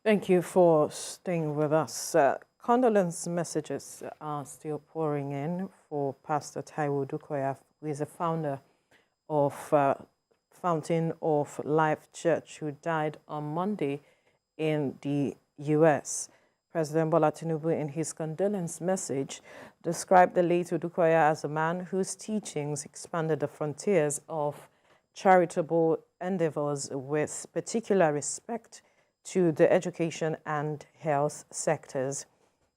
Thank you for staying with us. Condolence messages are still pouring in for Pastor Taiwo Odukoya, who is a founder of Fountain of Life Church, who died on Monday in the U.S. President Bola Tinubu, in his condolence message, described the late Odukoya as a man whose teachings expanded the frontiers of charitable endeavors with particular respect to the education and health sectors.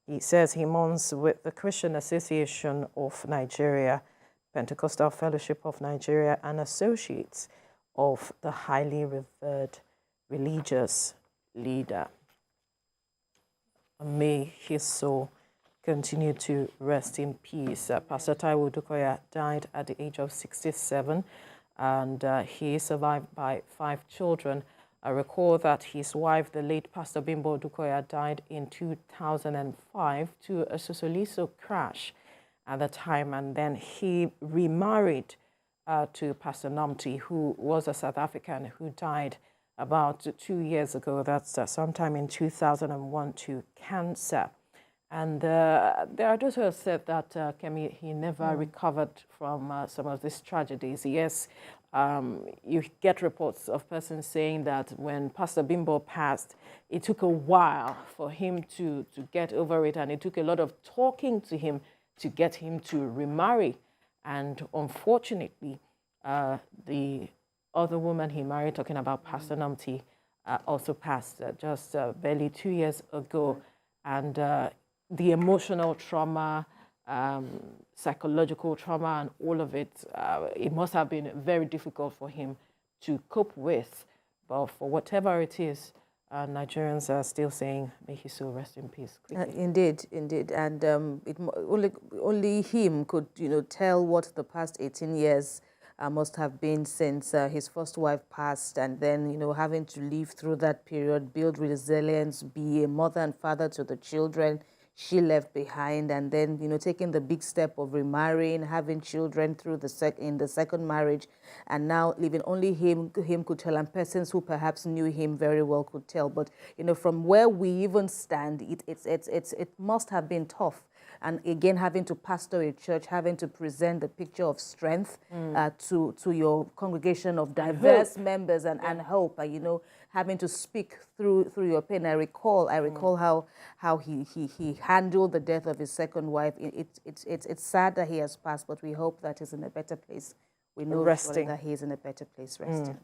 He says he mourns with the Christian Association of Nigeria, Pentecostal Fellowship of Nigeria, and associates of the highly revered religious leader. May his soul continue to rest in peace. Pastor Taiwo Odukoya died at the age of 67, and he is survived by 5 children. I recall that his wife, the late Pastor Bimbo Odukoya, died in 2005 to a Sosoliso crash at the time, and then he remarried to Pastor Namti, who was a South African who died about 2 years ago. That's sometime in 2001 to cancer. And there are those who have said that Kemi, he never recovered from some of these tragedies. Yes, you get reports of persons saying that when Pastor Bimbo passed, it took a while for him to get over it, and it took a lot of talking to him to get him to remarry. And unfortunately, the other woman he married, talking about Pastor Namti, also passed just barely 2 years ago. And the emotional trauma, psychological trauma, and all of it, it must have been very difficult for him to cope with. But for whatever it is, Nigerians are still saying, may his soul rest in peace. Indeed, indeed. And only him could, tell what the past 18 years must have been since his first wife passed, and then, having to live through that period, build resilience, be a mother and father to the children she left behind, and then, taking the big step of remarrying, having children through in the second marriage, and now living. Only him could tell, and persons who perhaps knew him very well could tell. But, from where we even stand, it must have been tough. And again, having to pastor a church, having to present the picture of strength to your congregation of diverse members and hope, having to speak through your pain. I recall how he handled the death of his second wife. It's sad that he has passed, but we hope that he's in a better place. We know that he is in a better place resting.